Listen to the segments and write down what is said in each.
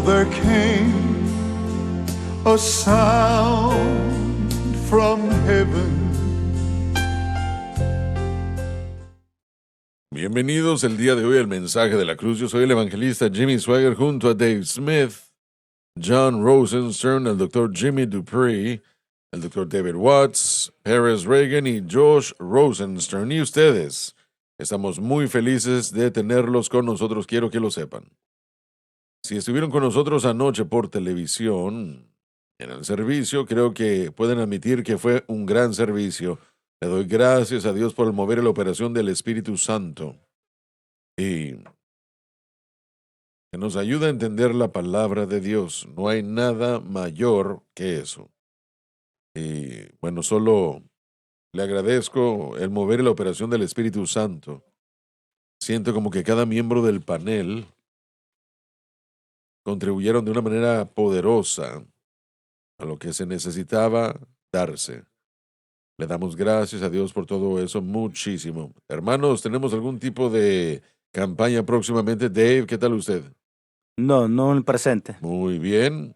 there came a sound from heaven. Bienvenidos el día de hoy al mensaje de la cruz. Yo soy el evangelista Jimmy Swagger junto a Dave Smith, John Rosenstern, el Dr. Jimmy Dupree, el Dr. David Watts, Perez Reagan y Josh Rosenstern. Y ustedes, estamos muy felices de tenerlos con nosotros, quiero que lo sepan. Si estuvieron con nosotros anoche por televisión, en el servicio, creo que pueden admitir que fue un gran servicio. Le doy gracias a Dios por el mover y la operación del Espíritu Santo y que nos ayuda a entender la palabra de Dios. No hay nada mayor que eso. Y bueno, solo le agradezco el mover y la operación del Espíritu Santo. Siento como que cada miembro del panel contribuyeron de una manera poderosa a lo que se necesitaba darse. Le damos gracias a Dios por todo eso muchísimo. Hermanos, ¿tenemos algún tipo de campaña próximamente? Dave, ¿qué tal usted? No en el presente. Muy bien.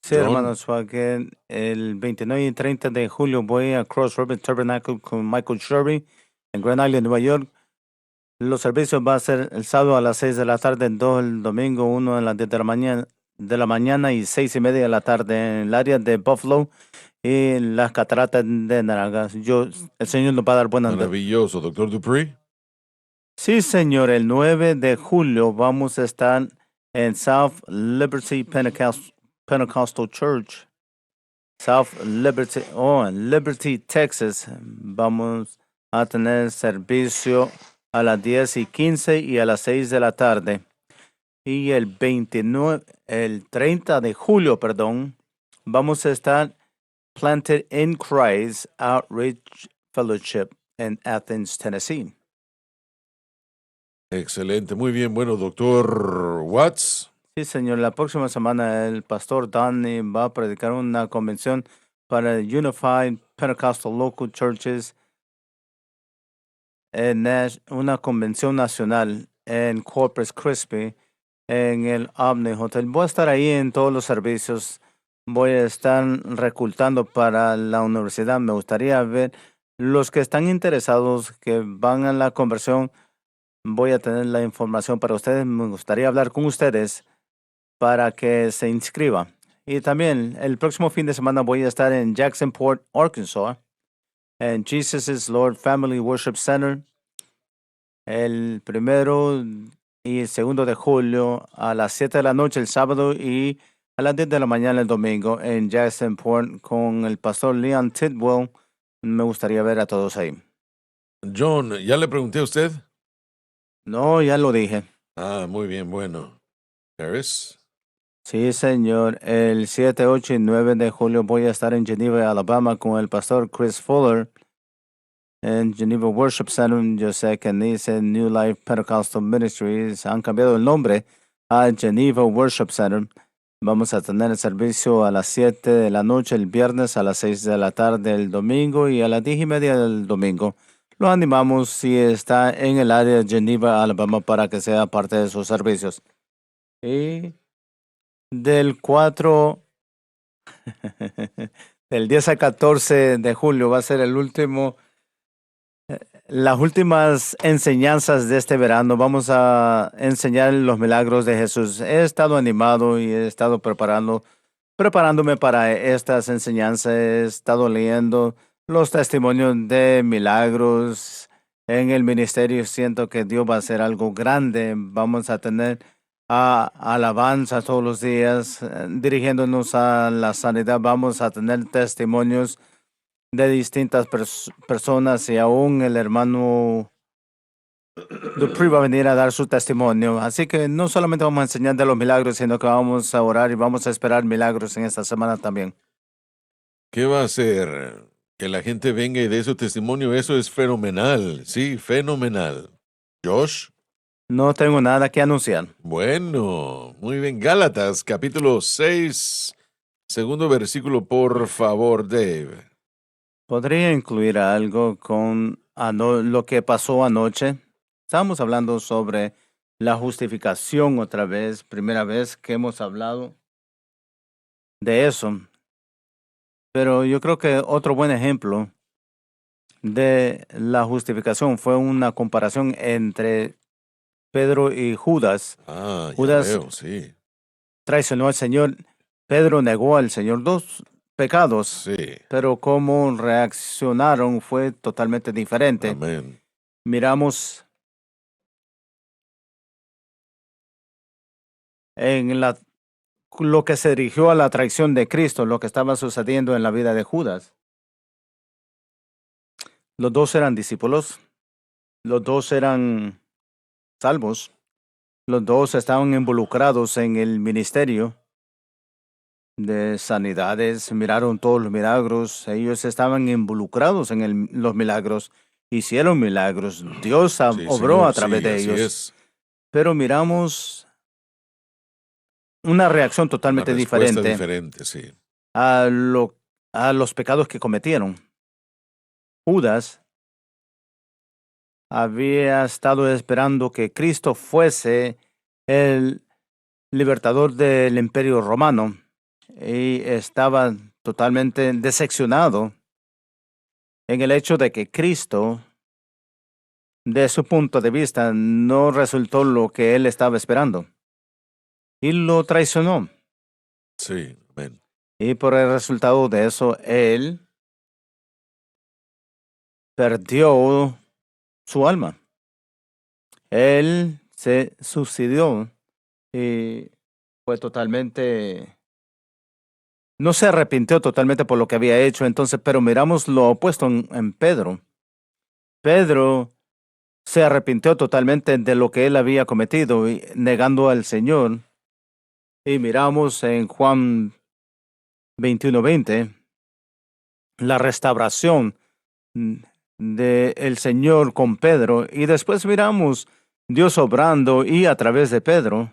Sí, John. hermano Swagger, el 29 y 30 de julio voy a Cross River Tabernacle con Michael Sherry en Grand Island, Nueva York. Los servicios van a ser el sábado a las 6 de la tarde, dos el domingo, uno a las 10 de la mañana y 6:30 de la tarde en el área de Buffalo y las cataratas de Naranjas. El Señor nos va a dar buenas noches. Maravilloso, doctor Dupree. Sí, señor, el 9 de julio vamos a estar en South Liberty Pentecostal Church, en Liberty, Texas. Vamos a tener servicio a las 10:15 y a las 6 de la tarde. Y el 30 de julio, vamos a estar Planted in Christ Outreach Fellowship en Athens, Tennessee. Excelente, muy bien. Bueno, doctor Watts. Sí, señor. La próxima semana el pastor Donnie va a predicar una convención para Unified Pentecostal Local Churches, una convención nacional en Corpus Christi, en el Omni Hotel. Voy a estar ahí en todos los servicios. Voy a estar reclutando para la universidad. Me gustaría ver los que están interesados que van a la conversión. Voy a tener la información para ustedes. Me gustaría hablar con ustedes para que se inscriba. Y también el próximo fin de semana voy a estar en Jacksonport, Arkansas, en Jesus is Lord Family Worship Center, el 1 y el 2 de julio a las 7 de la noche el sábado y a las 10 de la mañana el domingo en Jacksonport con el pastor Leon Tidwell. Me gustaría ver a todos ahí. John, ¿ya le pregunté a usted? No, ya lo dije. Ah, muy bien, bueno. Harris. Sí, señor. El 7, 8 y 9 de julio voy a estar en Geneva, Alabama, con el pastor Chris Fuller en Geneva Worship Center. Yo sé que dice New Life Pentecostal Ministries. Han cambiado el nombre a Geneva Worship Center. Vamos a tener el servicio a las 7 de la noche el viernes, a las 6 de la tarde el domingo y a las 10:30 del domingo. Lo animamos si está en el área de Geneva, Alabama, para que sea parte de sus servicios. Y del 4, del 10 al 14 de julio va a ser las últimas enseñanzas de este verano. Vamos a enseñar los milagros de Jesús. He estado animado y he estado preparándome para estas enseñanzas. He estado leyendo los testimonios de milagros en el ministerio. Siento que Dios va a hacer algo grande. Vamos a tener alabanza todos los días, dirigiéndonos a la sanidad. Vamos a tener testimonios de distintas personas y aún el hermano Dupree va a venir a dar su testimonio. Así que no solamente vamos a enseñar de los milagros, sino que vamos a orar y vamos a esperar milagros en esta semana también. ¿Qué va a hacer? Que la gente venga y dé su testimonio. Eso es fenomenal. Sí, fenomenal. Josh. No tengo nada que anunciar. Bueno, muy bien. Gálatas, capítulo 6, segundo versículo, por favor, Dave. ¿Podría incluir algo con lo que pasó anoche? Estábamos hablando sobre la justificación otra vez, primera vez que hemos hablado de eso. Pero yo creo que otro buen ejemplo de la justificación fue una comparación entre Pedro y Judas. Ah, ya Judas veo, sí. traicionó al Señor. Pedro negó al Señor. Dos pecados, Sí. pero cómo reaccionaron fue totalmente diferente. Amén. Miramos en lo que se dirigió a la traición de Cristo, lo que estaba sucediendo en la vida de Judas. Los dos eran discípulos, los dos eran salvos, los dos estaban involucrados en el ministerio de sanidades, miraron todos los milagros, ellos estaban involucrados en los milagros, hicieron milagros, Dios Sí, obró a Señor, través sí, de así ellos, es. pero miramos una reacción Una totalmente respuesta diferente diferente, sí. a, a los pecados que cometieron. Judas había estado esperando que Cristo fuese el libertador del Imperio Romano y estaba totalmente decepcionado en el hecho de que Cristo, de su punto de vista, no resultó lo que él estaba esperando y lo traicionó. Sí, amén. Y por el resultado de eso, él perdió su alma. Él se suicidó y fue totalmente, no se arrepintió totalmente por lo que había hecho. Entonces, pero miramos lo opuesto en Pedro. Pedro se arrepintió totalmente de lo que él había cometido, y negando al Señor. Y miramos en Juan 21:20 la restauración del Señor con Pedro. Y después miramos Dios obrando y a través de Pedro,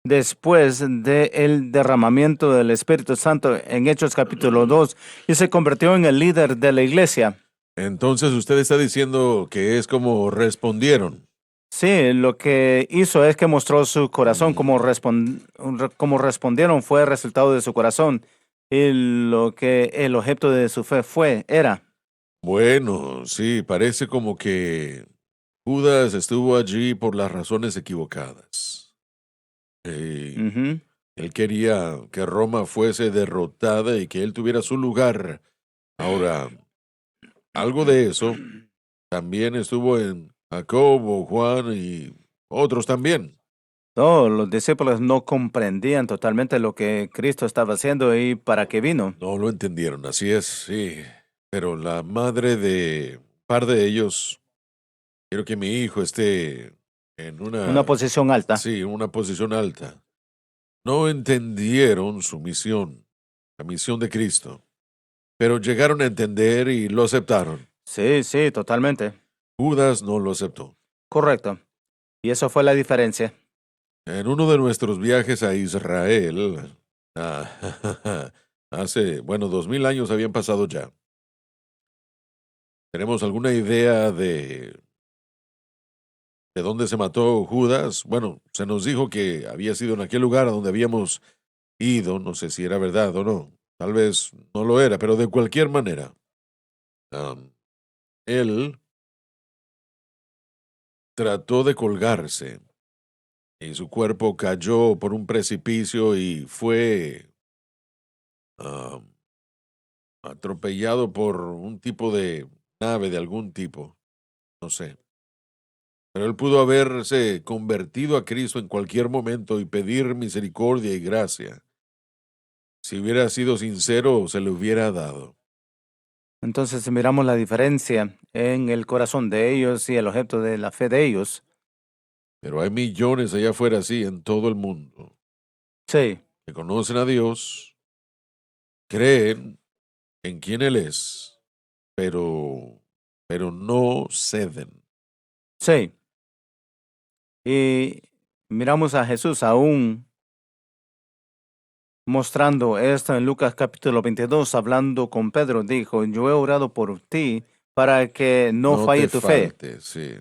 después del derramamiento del Espíritu Santo en Hechos capítulo 2, y se convirtió en el líder de la iglesia. Entonces usted está diciendo que es como respondieron. Sí, lo que hizo es que mostró su corazón, como, como respondieron fue el resultado de su corazón, y lo que el objeto de su fe era. Bueno, sí, parece como que Judas estuvo allí por las razones equivocadas. Ujú. Él quería que Roma fuese derrotada y que él tuviera su lugar. Ahora, algo de eso también estuvo en Jacobo, Juan y otros también. Todos los discípulos no comprendían totalmente lo que Cristo estaba haciendo y para qué vino. No lo entendieron, así es, sí. Pero la madre de un par de ellos, quiero que mi hijo esté en Una una, posición alta. sí, en una posición alta. No entendieron su misión, la misión de Cristo, pero llegaron a entender y lo aceptaron. Sí, sí, totalmente. Judas no lo aceptó. Correcto. Y eso fue la diferencia. En uno de nuestros viajes a Israel, hace, bueno, 2000 años habían pasado ya. ¿Tenemos alguna idea de dónde se mató Judas? Bueno, se nos dijo que había sido en aquel lugar a donde habíamos ido, no sé si era verdad o no, tal vez no lo era, pero de cualquier manera, am, él trató de colgarse y su cuerpo cayó por un precipicio y fue am, atropellado por un tipo de nave de algún tipo, no sé. Pero él pudo haberse convertido a Cristo en cualquier momento y pedir misericordia y gracia. Si hubiera sido sincero, se le hubiera dado. Entonces, si miramos la diferencia en el corazón de ellos y el objeto de la fe de ellos. Pero hay millones allá afuera así en todo el mundo Sí, que conocen a Dios, creen en quién Él es, pero no ceden. sí. Y miramos a Jesús aún mostrando esto en Lucas capítulo 22, hablando con Pedro, dijo, yo he orado por ti para que no No te falle tu fe. falte, sí.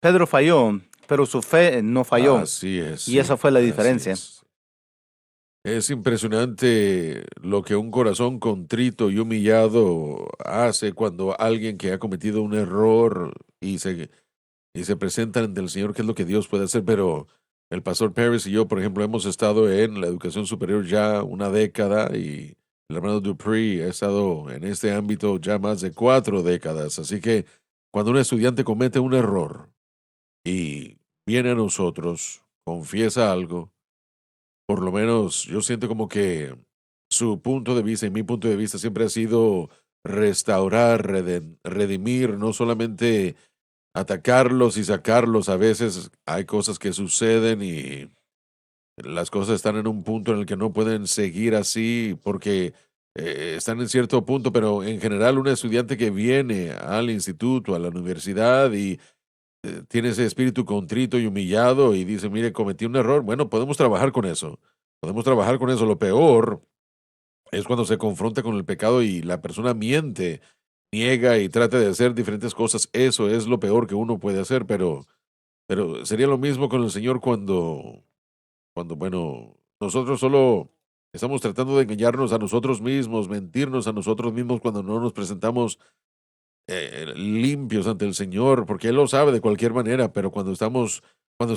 Pedro falló, pero su fe no falló. Así es. Y esa fue la así diferencia. Es impresionante lo que un corazón contrito y humillado hace cuando alguien que ha cometido un error y se presenta ante el Señor, que es lo que Dios puede hacer. Pero el pastor Paris y yo, por ejemplo, hemos estado en la educación superior ya una década y el hermano Dupree ha estado en este ámbito ya más de 4 décadas. Así que cuando un estudiante comete un error y viene a nosotros, confiesa algo, por lo menos yo siento como que su punto de vista y mi punto de vista siempre ha sido restaurar, redimir, no solamente atacarlos y sacarlos. A veces hay cosas que suceden y las cosas están en un punto en el que no pueden seguir así porque están en cierto punto, pero en general un estudiante que viene al instituto, a la universidad y tiene ese espíritu contrito y humillado y dice, mire, cometí un error, bueno, podemos trabajar con eso. Podemos trabajar con eso. Lo peor es cuando se confronta con el pecado y la persona miente, niega y trata de hacer diferentes cosas. Eso es lo peor que uno puede hacer, pero sería lo mismo con el Señor cuando, bueno, nosotros solo estamos tratando de engañarnos a nosotros mismos, mentirnos a nosotros mismos cuando no nos presentamos limpios ante el Señor, porque Él lo sabe de cualquier manera, pero cuando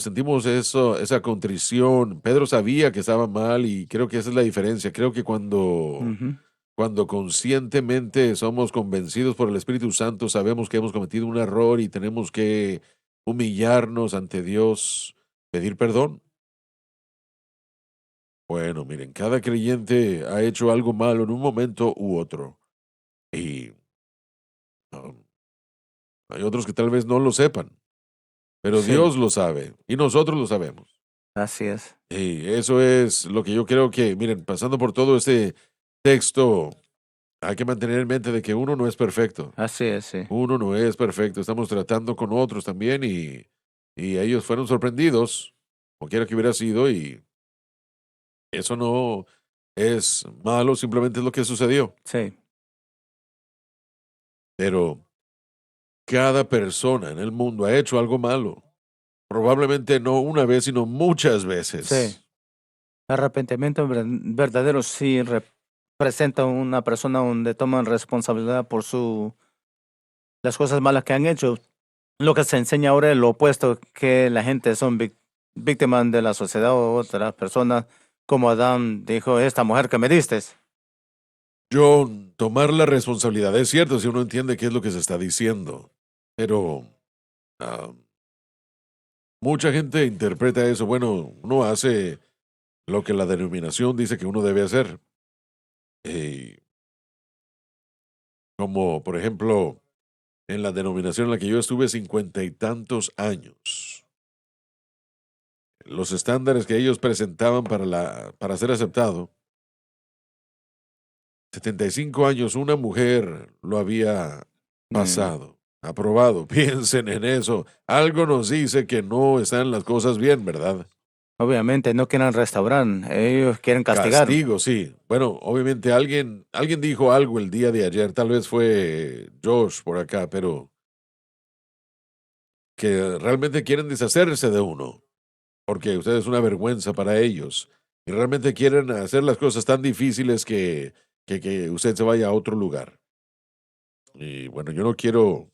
sentimos eso, esa contrición, Pedro sabía que estaba mal y creo que esa es la diferencia. Creo que Ujú. cuando conscientemente somos convencidos por el Espíritu Santo, sabemos que hemos cometido un error y tenemos que humillarnos ante Dios, pedir perdón. Bueno, miren, cada creyente ha hecho algo malo en un momento u otro y um, hay otros que tal vez no lo sepan. Pero Sí, Dios lo sabe y nosotros lo sabemos. así es. Y eso es lo que yo creo que, miren, pasando por todo este texto, hay que mantener en mente de que uno no es perfecto. Así es, sí. Uno no es perfecto. Estamos tratando con otros también y ellos fueron sorprendidos, como quiera que hubiera sido, y eso no es malo, simplemente es lo que sucedió. Sí, Pero cada persona en el mundo ha hecho algo malo. Probablemente no una vez, sino muchas sí. veces. Arrepentimiento verdadero sí representa una persona donde toman responsabilidad por las cosas malas que han hecho. Lo que se enseña ahora es lo opuesto, que la gente son víctimas de la sociedad o otras personas, como Adán dijo, esta mujer que me diste. John, tomar la responsabilidad es cierto si uno entiende qué es lo que se está diciendo, pero ah, mucha gente interpreta eso. Bueno, uno hace lo que la denominación dice que uno debe hacer. Eh, Como por ejemplo, en la denominación en la que yo estuve 50 y tantos años, los estándares que ellos presentaban para ser aceptado, 75 años, una mujer lo había Mm, pasado, aprobado. Piensen en eso. Algo nos dice que no están las cosas bien, ¿verdad? Obviamente no quieren restaurar, ellos quieren castigar. Castigo, sí. Bueno, obviamente alguien dijo algo el día de ayer, tal vez fue Josh por acá, pero que realmente quieren deshacerse de uno, porque usted es una vergüenza para ellos. Y realmente quieren hacer las cosas tan difíciles que usted se vaya a otro lugar. Y bueno, yo no quiero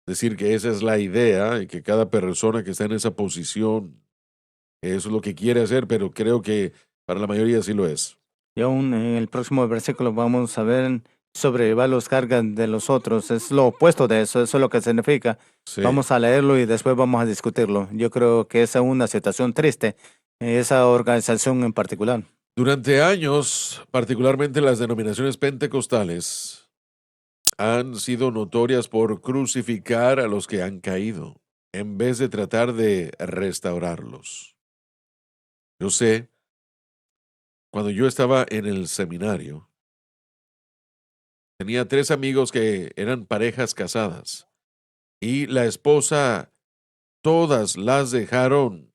decir que esa es la idea y que cada persona que está en esa posición, eso es lo que quiere hacer, pero creo que para la mayoría sí lo es. Y aún en el próximo versículo vamos a ver sobrellevar las cargas de los otros. Es lo opuesto de eso es lo que significa. Sí. Vamos a leerlo y después vamos a discutirlo. Yo creo que esa es una situación triste, esa organización en particular. Durante años, particularmente las denominaciones pentecostales, han sido notorias por crucificar a los que han caído, en vez de tratar de restaurarlos. Yo sé, cuando yo estaba en el seminario, tenía 3 amigos que eran parejas casadas y la esposa, todas los dejaron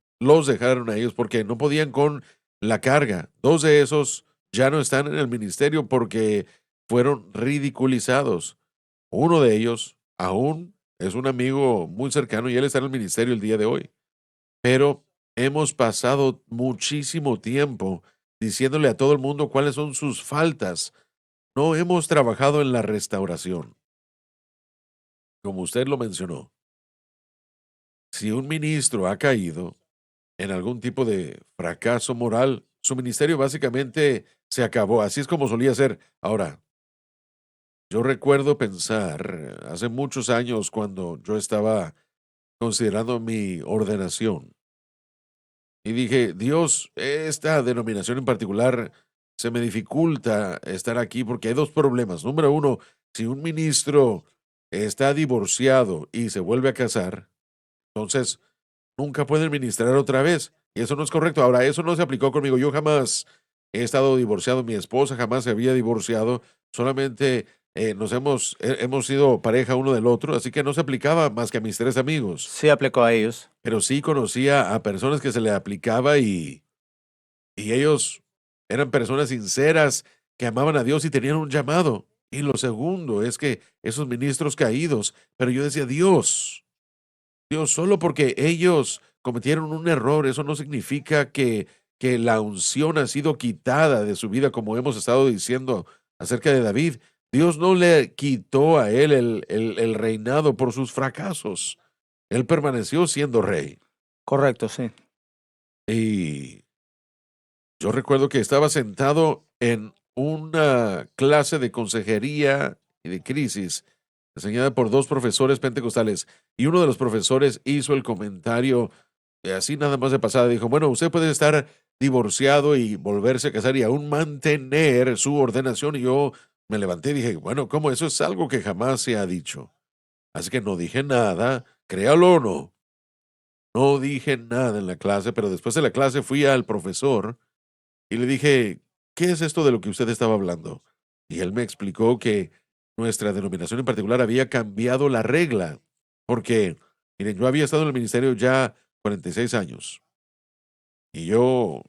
a ellos porque no podían con la carga. 2 de esos ya no están en el ministerio porque fueron ridiculizados. Uno de ellos aún es un amigo muy cercano y él está en el ministerio el día de hoy. Pero hemos pasado muchísimo tiempo diciéndole a todo el mundo cuáles son sus faltas. No hemos trabajado en la restauración, como usted lo mencionó. Si un ministro ha caído en algún tipo de fracaso moral, su ministerio básicamente se acabó. Así es como solía ser. Ahora, yo recuerdo pensar hace muchos años cuando yo estaba considerando mi ordenación y dije, Dios, esta denominación en particular se me dificulta estar aquí porque hay dos problemas. Número uno, si un ministro está divorciado y se vuelve a casar, entonces nunca pueden ministrar otra vez. Y eso no es correcto. Ahora, eso no se aplicó conmigo. Yo jamás he estado divorciado. Mi esposa jamás se había divorciado. Solamente hemos sido pareja uno del otro. Así que no se aplicaba más que a mis tres amigos. Sí aplicó a ellos. Pero sí conocía a personas que se le aplicaba y ellos eran personas sinceras que amaban a Dios y tenían un llamado. Y lo segundo es que esos ministros caídos, pero yo decía, Dios, solo porque ellos cometieron un error, eso no significa que la unción ha sido quitada de su vida, como hemos estado diciendo acerca de David. Dios no le quitó a él el reinado por sus fracasos. Él permaneció siendo rey. Correcto, sí. Y yo recuerdo que estaba sentado en una clase de consejería y de crisis enseñada por dos profesores pentecostales y uno de los profesores hizo el comentario así nada más de pasada. Dijo, bueno, usted puede estar divorciado y volverse a casar y aún mantener su ordenación. Y yo me levanté y dije, bueno, ¿cómo? Eso es algo que jamás se ha dicho. Así que no dije nada, créalo o no. No dije nada en la clase, pero después de la clase fui al profesor y le dije, ¿qué es esto de lo que usted estaba hablando? Y él me explicó que nuestra denominación en particular había cambiado la regla, porque, miren, yo había estado en el ministerio ya 46 años y yo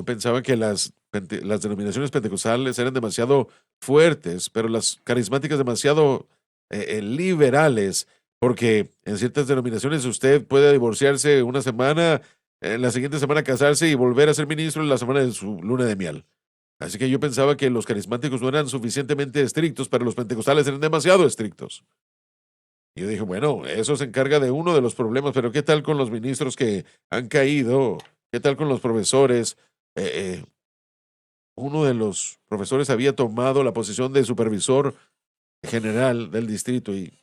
pensaba que las denominaciones pentecostales eran demasiado fuertes, pero las carismáticas demasiado liberales, porque en ciertas denominaciones usted puede divorciarse una semana, en la siguiente semana casarse y volver a ser ministro en la semana de su luna de miel. Así que yo pensaba que los carismáticos no eran suficientemente estrictos, pero los pentecostales eran demasiado estrictos. Y yo dije, bueno, eso se encarga de uno de los problemas, pero ¿qué tal con los ministros que han caído? ¿Qué tal con los profesores? Eh, eh, Uno de los profesores había tomado la posición de supervisor general del distrito y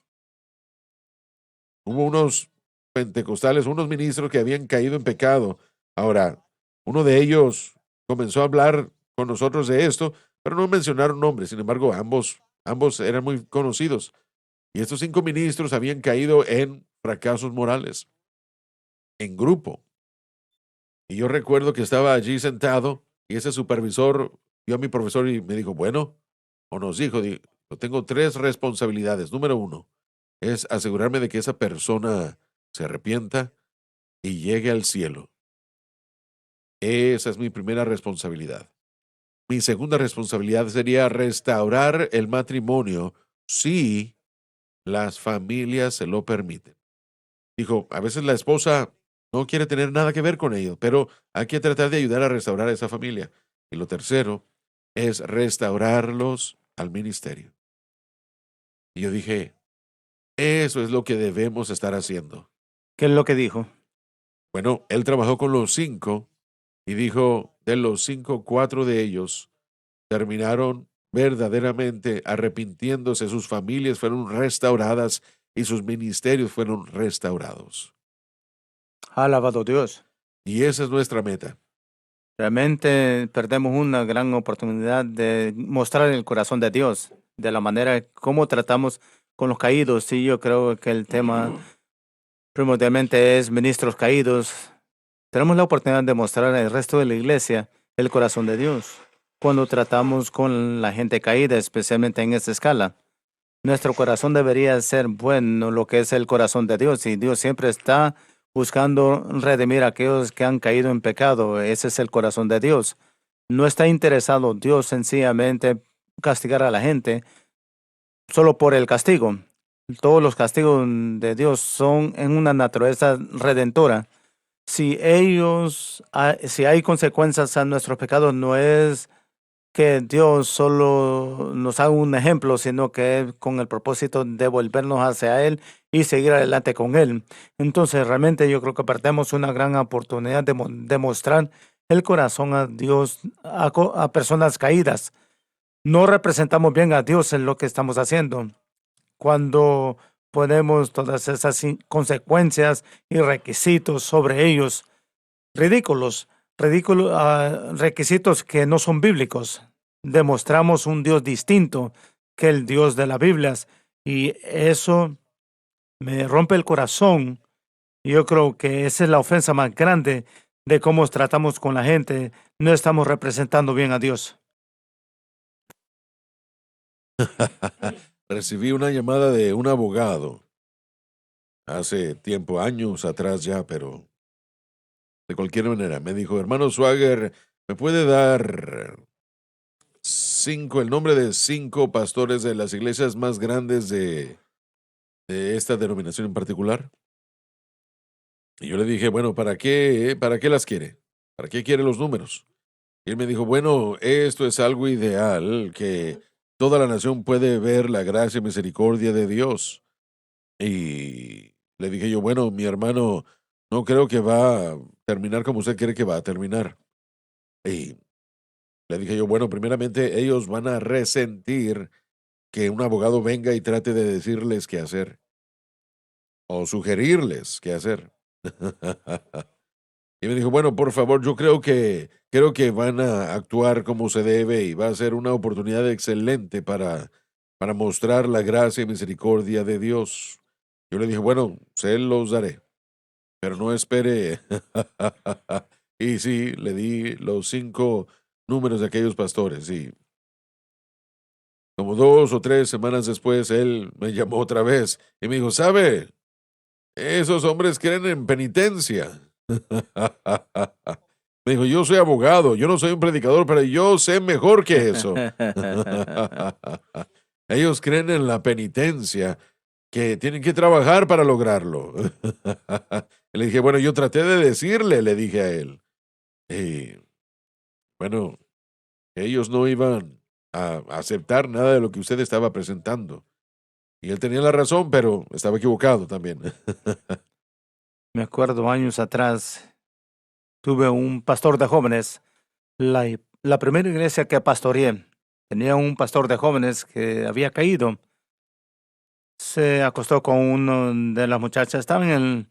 hubo unos pentecostales, unos ministros que habían caído en pecado. Ahora, uno de ellos comenzó a hablar con nosotros de esto, pero no mencionaron nombres. Sin embargo, ambos eran muy conocidos. Y estos 5 ministros habían caído en fracasos morales, en grupo. Y yo recuerdo que estaba allí sentado y ese supervisor vio a mi profesor y me dijo, bueno, o nos dijo, yo tengo 3 responsabilidades. Número 1 es asegurarme de que esa persona se arrepienta y llegue al cielo. Esa es mi primera responsabilidad. Mi segunda responsabilidad sería restaurar el matrimonio si las familias se lo permiten. Dijo, a veces la esposa no quiere tener nada que ver con ello, pero hay que tratar de ayudar a restaurar a esa familia. Y lo tercero es restaurarlos al ministerio. Y yo dije, eso es lo que debemos estar haciendo. ¿Qué es lo que dijo? Bueno, él trabajó con los 5 y dijo, de los 5, 4 de ellos terminaron verdaderamente arrepintiéndose, sus familias fueron restauradas y sus ministerios fueron restaurados. Alabado Dios. Y esa es nuestra meta. Realmente perdemos una gran oportunidad de mostrar el corazón de Dios, de la manera como tratamos con los caídos. Sí, yo creo que el tema primordialmente es ministros caídos. Tenemos la oportunidad de mostrar al resto de la iglesia el corazón de Dios cuando tratamos con la gente caída, especialmente en esta escala. Nuestro corazón debería ser bueno, lo que es el corazón de Dios, y Dios siempre está buscando redimir a aquellos que han caído en pecado. Ese es el corazón de Dios. No está interesado Dios sencillamente castigar a la gente solo por el castigo. todos los castigos de Dios son en una naturaleza redentora. Si si hay consecuencias a nuestros pecados, no es que Dios solo nos haga un ejemplo, sino que es con el propósito de volvernos hacia Él y seguir adelante con Él. Entonces, realmente yo creo que perdemos una gran oportunidad de mostrar el corazón a Dios, a personas caídas. No representamos bien a Dios en lo que estamos haciendo. Cuando ponemos todas esas consecuencias y requisitos sobre ellos, ridículos, requisitos que no son bíblicos. Demostramos un Dios distinto que el Dios de la Biblia y eso me rompe el corazón. Yo creo que esa es la ofensa más grande de cómo tratamos con la gente. No estamos representando bien a Dios. Recibí una llamada de un abogado hace tiempo, años atrás ya, pero de cualquier manera me dijo, hermano Swagger, ¿me puede dar el nombre de 5 pastores de las iglesias más grandes de esta denominación en particular? Y yo le dije, bueno, ¿para qué las quiere? ¿Para qué quiere los números? Y él me dijo, bueno, esto es algo ideal, que toda la nación puede ver la gracia y misericordia de Dios. Y le dije yo, bueno, mi hermano, no creo que va a terminar como usted quiere que va a terminar. Y le dije yo, bueno, primeramente ellos van a resentir que un abogado venga y trate de decirles qué hacer o sugerirles qué hacer. Y me dijo, bueno, por favor, yo creo que van a actuar como se debe y va a ser una oportunidad excelente para mostrar la gracia y misericordia de Dios. Yo le dije, bueno, se los daré, pero no espere. Y sí, le di los 5 números de aquellos pastores y como 2 o 3 semanas después, él me llamó otra vez y me dijo, ¿sabe? Esos hombres creen en penitencia. Me dijo, yo soy abogado, yo no soy un predicador, pero yo sé mejor que eso. Ellos creen en la penitencia, que tienen que trabajar para lograrlo. Le dije, bueno, yo traté de decirle, le dije a él. Y bueno, ellos no iban a aceptar nada de lo que usted estaba presentando. Y él tenía la razón, pero estaba equivocado también. Me acuerdo años atrás, tuve un pastor de jóvenes. La primera iglesia que pastoreé tenía un pastor de jóvenes que había caído. Se acostó con una de las muchachas, estaban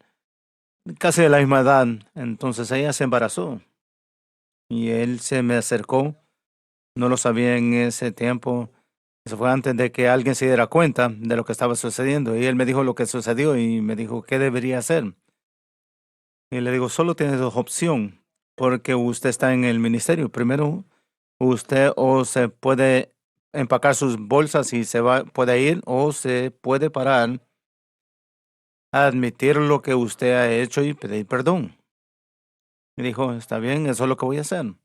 casi de la misma edad. Entonces ella se embarazó y él se me acercó. No lo sabía en ese tiempo. Eso fue antes de que alguien se diera cuenta de lo que estaba sucediendo. Y él me dijo lo que sucedió y me dijo qué debería hacer. Y le digo, solo tienes dos opciones, porque usted está en el ministerio. Primero, usted o se puede empacar sus bolsas y puede ir, o se puede parar, admitir lo que usted ha hecho y pedir perdón. Me dijo, está bien, eso es lo que voy a hacer.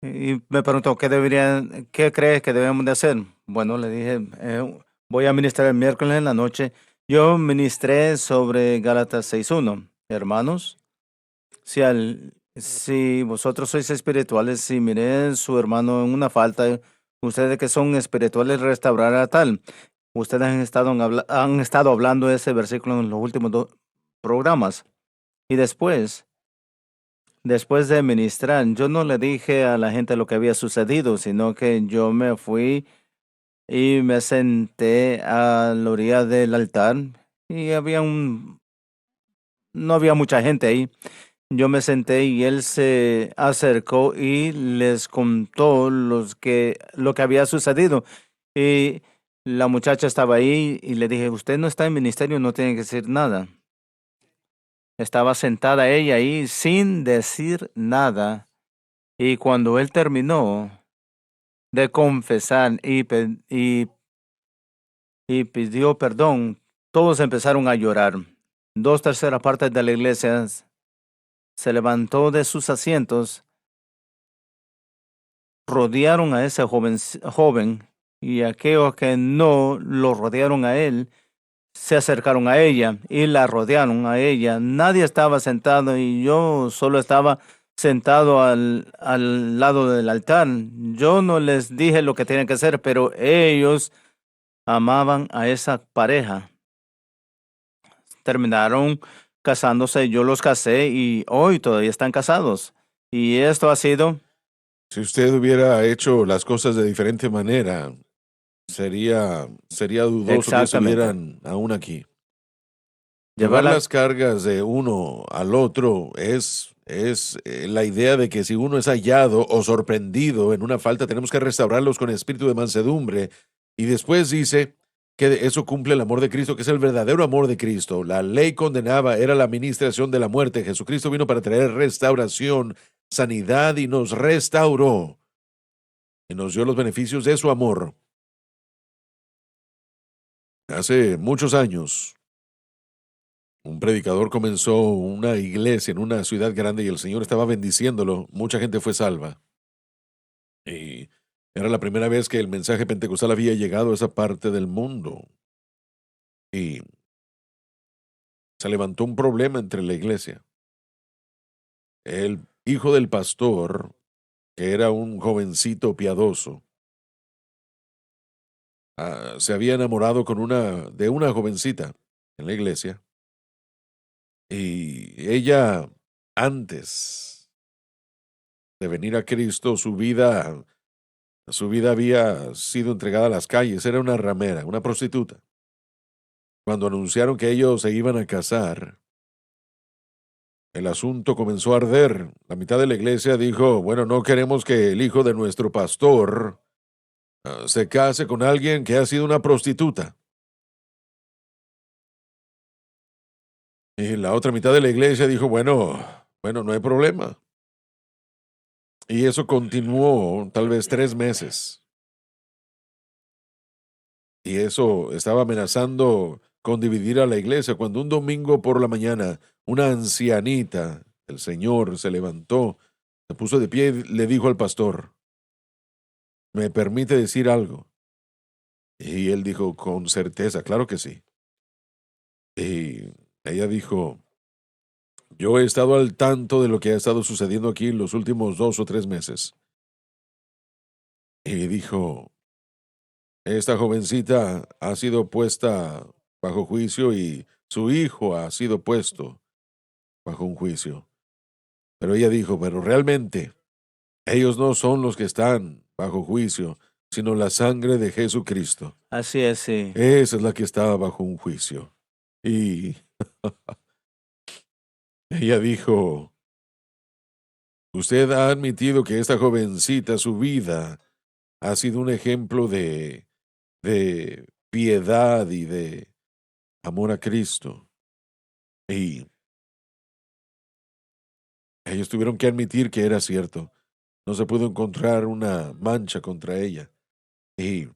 Y me preguntó, qué crees que debemos de hacer? Bueno, le dije, voy a ministrar el miércoles en la noche. Yo ministré sobre Gálatas 6:1. Hermanos, si vosotros sois espirituales, si miren su hermano en una falta, ustedes que son espirituales restaurar a tal. Ustedes han estado hablando de ese versículo en los últimos 2 programas. Y después de ministrar, yo no le dije a la gente lo que había sucedido, sino que yo me fui y me senté a la orilla del altar y no había mucha gente ahí. Yo me senté y él se acercó y les contó lo que había sucedido. Y la muchacha estaba ahí y le dije, usted no está en ministerio, no tiene que decir nada. Estaba sentada ella ahí sin decir nada. Y cuando él terminó de confesar y pidió perdón, todos empezaron a llorar. 2/3 partes de la iglesia se levantó de sus asientos, rodearon a ese joven y aquellos que no lo rodearon a él se acercaron a ella y la rodearon a ella. Nadie estaba sentado y yo solo estaba sentado al lado del altar. Yo no les dije lo que tenían que hacer, pero ellos amaban a esa pareja. Terminaron casándose, yo los casé y hoy todavía están casados. Y esto ha sido, Si usted hubiera hecho las cosas de diferente manera, sería dudoso que exactamente, estuvieran aún aquí. llevar Llevar la, las cargas de uno al otro es la idea de que si uno es hallado o sorprendido en una falta, tenemos que restaurarlos con espíritu de mansedumbre. Y después dice que eso cumple el amor de Cristo, que es el verdadero amor de Cristo. La ley condenaba, era la administración de la muerte. Jesucristo vino para traer restauración, sanidad y nos restauró y nos dio los beneficios de su amor. Hace muchos años, un predicador comenzó una iglesia en una ciudad grande y el Señor estaba bendiciéndolo. Mucha gente fue salva. Y era la primera vez que el mensaje pentecostal había llegado a esa parte del mundo. Y se levantó un problema entre la iglesia. El hijo del pastor, que era un jovencito piadoso, se había enamorado de una jovencita en la iglesia. Y ella, antes de venir a Cristo, su vida había sido entregada a las calles. Era una ramera, una prostituta. Cuando anunciaron que ellos se iban a casar, el asunto comenzó a arder. La mitad de la iglesia dijo, bueno, no queremos que el hijo de nuestro pastor se case con alguien que ha sido una prostituta. Y la otra mitad de la iglesia dijo, bueno, no hay problema. Y eso continuó tal vez 3 meses. Y eso estaba amenazando con dividir a la iglesia, cuando un domingo por la mañana una ancianita, el Señor, se levantó, se puso de pie y le dijo al pastor, ¿me permite decir algo? Y él dijo, con certeza, claro que sí. Y ella dijo, yo he estado al tanto de lo que ha estado sucediendo aquí en los últimos 2 o 3 meses. Y dijo, esta jovencita ha sido puesta bajo juicio y su hijo ha sido puesto bajo un juicio. Pero ella dijo, pero realmente ellos no son los que están bajo juicio, sino la sangre de Jesucristo. así es, sí. Esa es la que está bajo un juicio. Y ella dijo, usted ha admitido que esta jovencita, su vida, ha sido un ejemplo de piedad y de amor a Cristo. Y ellos tuvieron que admitir que era cierto. No se pudo encontrar una mancha contra ella. Y eso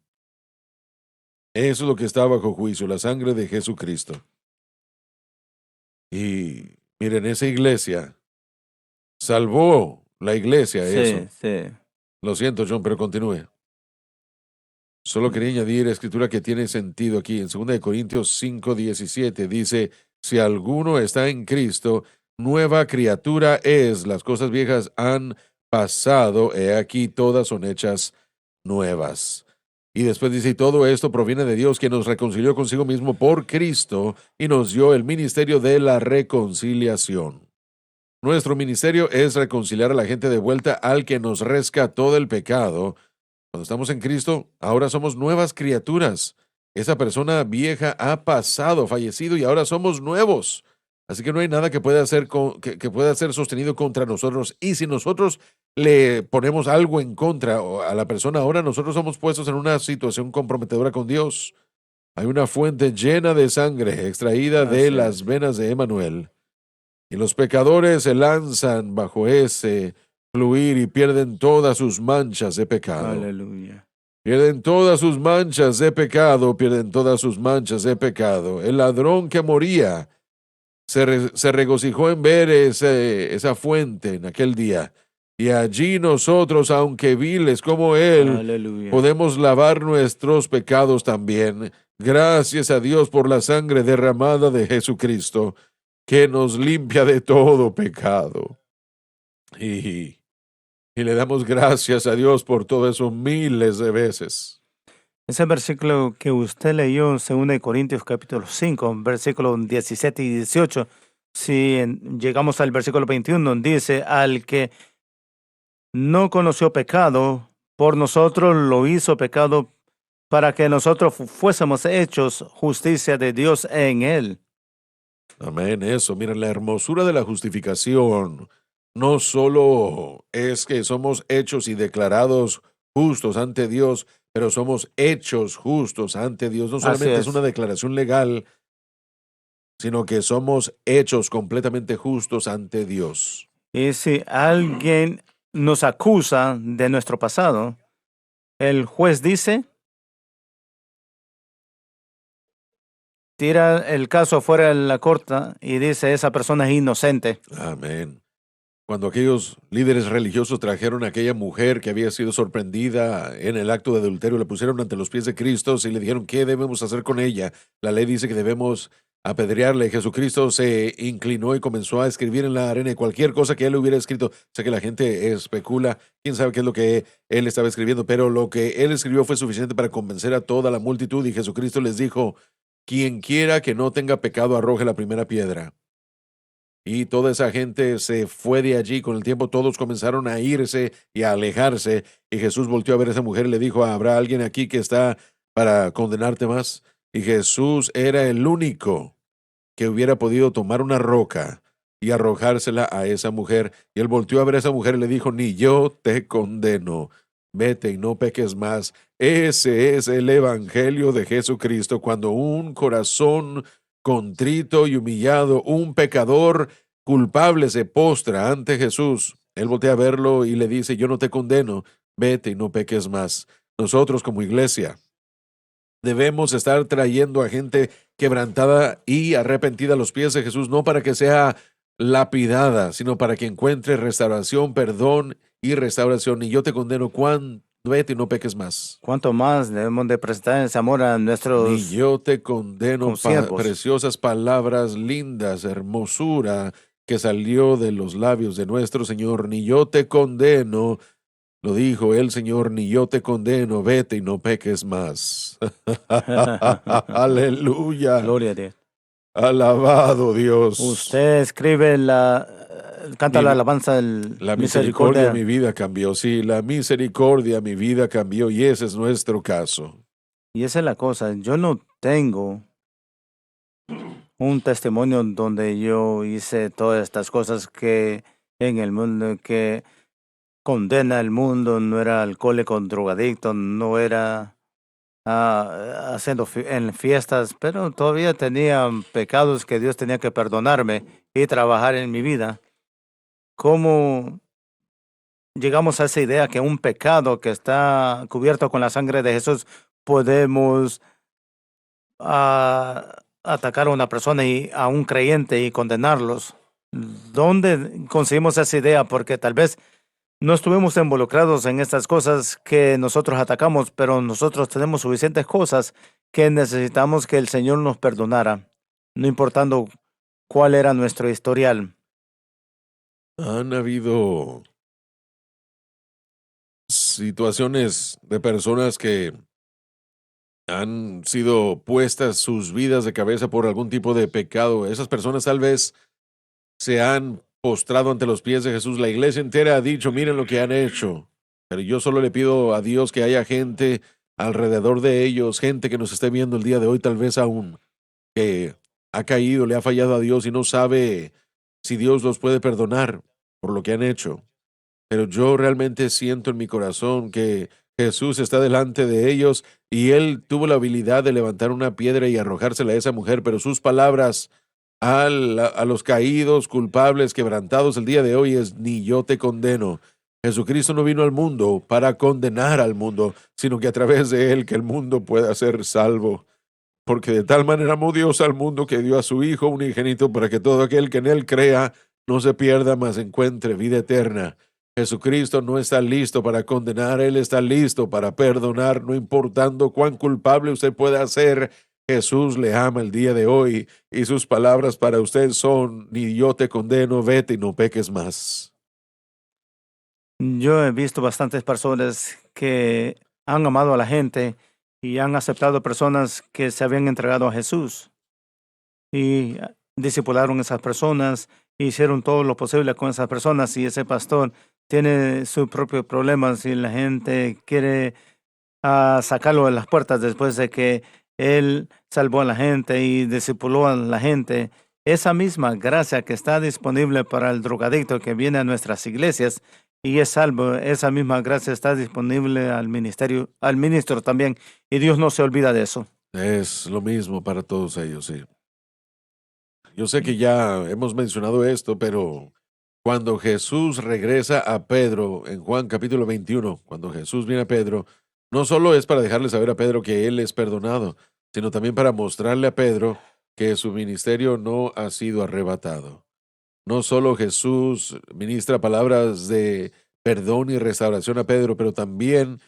es lo que está bajo juicio, la sangre de Jesucristo. Y miren, esa iglesia salvó la iglesia eso. Sí, sí. Lo siento, John, pero continúe. Solo quería añadir escritura que tiene sentido aquí. En 2 Corintios 5:17 dice, si alguno está en Cristo, nueva criatura es. Las cosas viejas han pasado, he aquí todas son hechas nuevas. Y después dice, y todo esto proviene de Dios, quien nos reconcilió consigo mismo por Cristo y nos dio el ministerio de la reconciliación. Nuestro ministerio es reconciliar a la gente de vuelta al que nos rescató del pecado. Cuando estamos en Cristo, ahora somos nuevas criaturas. Esa persona vieja ha pasado, fallecido, y ahora somos nuevos. Así que no hay nada que pueda ser, que pueda ser sostenido contra nosotros. Y si nosotros le ponemos algo en contra a la persona, ahora nosotros somos puestos en una situación comprometedora con Dios. Hay una fuente llena de sangre extraída de Así las es. venas de Emanuel. Y los pecadores se lanzan bajo ese fluir y pierden todas sus manchas de pecado. Aleluya. Pierden todas sus manchas de pecado, pierden todas sus manchas de pecado. El ladrón que moría se regocijó en ver esa fuente en aquel día. Y allí nosotros, aunque viles como Él, Aleluya. podemos lavar nuestros pecados también. Gracias a Dios por la sangre derramada de Jesucristo, que nos limpia de todo pecado. Y, y le damos gracias a Dios por todo eso miles de veces. Ese versículo que usted leyó en 2 Corintios capítulo 5, versículos 17 y 18, si llegamos al versículo 21, dice, al que no conoció pecado, por nosotros lo hizo pecado para que nosotros fuésemos hechos justicia de Dios en él. Amén, eso. Miren, la hermosura de la justificación no solo es que somos hechos y declarados justos ante Dios, pero somos hechos justos ante Dios. No Así solamente es una es. declaración legal, sino que somos hechos completamente justos ante Dios. Y si alguien nos acusa de nuestro pasado, el juez dice, tira el caso fuera de la corte y dice, esa persona es inocente. Amén. Cuando aquellos líderes religiosos trajeron a aquella mujer que había sido sorprendida en el acto de adulterio, la pusieron ante los pies de Cristo y le dijeron, ¿qué debemos hacer con ella? La ley dice que debemos apedrearle. Jesucristo se inclinó y comenzó a escribir en la arena y cualquier cosa que él hubiera escrito. Sé que la gente especula, quién sabe qué es lo que él estaba escribiendo, pero lo que él escribió fue suficiente para convencer a toda la multitud y Jesucristo les dijo, quien quiera que no tenga pecado arroje la primera piedra. Y toda esa gente se fue de allí. Con el tiempo todos comenzaron a irse y a alejarse. Y Jesús volteó a ver a esa mujer y le dijo, ¿habrá alguien aquí que está para condenarte más? Y Jesús era el único que hubiera podido tomar una roca y arrojársela a esa mujer. Y él volteó a ver a esa mujer y le dijo, ni yo te condeno. Vete y no peques más. Ese es el evangelio de Jesucristo. Cuando un corazón contrito y humillado, un pecador culpable se postra ante Jesús, él voltea a verlo y le dice, yo no te condeno, vete y no peques más. Nosotros como iglesia debemos estar trayendo a gente quebrantada y arrepentida a los pies de Jesús, no para que sea lapidada, sino para que encuentre restauración, perdón y restauración. Y yo te condeno, vete y no peques más. ¿Cuánto más debemos de presentar ese amor a Ni nuestros yo te condeno, consiervos? preciosas palabras lindas, hermosura que salió de los labios de nuestro Señor. Ni yo te condeno, lo dijo el Señor, ni yo te condeno, vete y no peques más. Aleluya. Gloria a Dios. Alabado Dios. Usted escribe canta la Mi- alabanza del La misericordia misericordia. mi vida cambió. Sí, la misericordia mi vida cambió y ese es nuestro caso. Y esa es la cosa. Yo no tengo un testimonio donde yo hice todas estas cosas que en el mundo que condena el mundo, no era alcohólico, drogadicto, no era haciendo en fiestas, pero todavía tenía pecados que Dios tenía que perdonarme y trabajar en mi vida. ¿Cómo llegamos a esa idea que un pecado que está cubierto con la sangre de Jesús podemos atacar a una persona y a un creyente y condenarlos? ¿Dónde conseguimos esa idea? Porque tal vez no estuvimos involucrados en estas cosas que nosotros atacamos, pero nosotros tenemos suficientes cosas que necesitamos que el Señor nos perdonara, no importando cuál era nuestro historial. Han habido situaciones de personas que han sido puestas sus vidas de cabeza por algún tipo de pecado. Esas personas tal vez se han postrado ante los pies de Jesús. La iglesia entera ha dicho, miren lo que han hecho. Pero yo solo le pido a Dios que haya gente alrededor de ellos, gente que nos esté viendo el día de hoy, tal vez aún, que ha caído, le ha fallado a Dios y no sabe si Dios los puede perdonar por lo que han hecho. Pero yo realmente siento en mi corazón que Jesús está delante de ellos y él tuvo la habilidad de levantar una piedra y arrojársela a esa mujer, pero sus palabras a los caídos, culpables, quebrantados el día de hoy es, ni yo te condeno. Jesucristo no vino al mundo para condenar al mundo, sino que a través de él que el mundo pueda ser salvo. Porque de tal manera amó Dios al mundo que dio a su Hijo unigénito para que todo aquel que en él crea no se pierda, mas encuentre vida eterna. Jesucristo no está listo para condenar, Él está listo para perdonar, no importando cuán culpable usted pueda ser. Jesús le ama el día de hoy y sus palabras para usted son: ni yo te condeno, vete y no peques más. Yo he visto bastantes personas que han amado a la gente y han aceptado personas que se habían entregado a Jesús y discipularon a esas personas, hicieron todo lo posible con esas personas y ese pastor tiene sus propios problemas y la gente quiere sacarlo de las puertas después de que él salvó a la gente y discipuló a la gente. Esa misma gracia que está disponible para el drogadicto que viene a nuestras iglesias y es salvo, esa misma gracia está disponible al ministerio, al ministro también, y Dios no se olvida de eso. Es lo mismo para todos ellos, sí. Yo sé que ya hemos mencionado esto, pero cuando Jesús regresa a Pedro en Juan capítulo 21, cuando Jesús viene a Pedro, no solo es para dejarle saber a Pedro que él es perdonado, sino también para mostrarle a Pedro que su ministerio no ha sido arrebatado. No solo Jesús ministra palabras de perdón y restauración a Pedro, pero también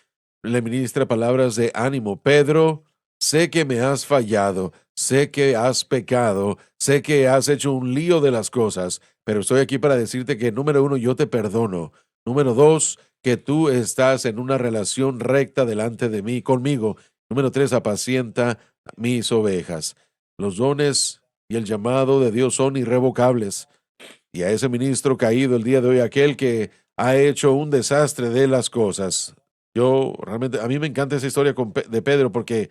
le ministra palabras de ánimo. Pedro, sé que me has fallado, sé que has pecado, sé que has hecho un lío de las cosas, pero estoy aquí para decirte que, número uno, yo te perdono. Número dos, que tú estás en una relación recta delante de mí, conmigo. Número tres, apacienta mis ovejas. Los dones y el llamado de Dios son irrevocables. Y a ese ministro caído el día de hoy, aquel que ha hecho un desastre de las cosas. Yo realmente, a mí me encanta esa historia de Pedro, porque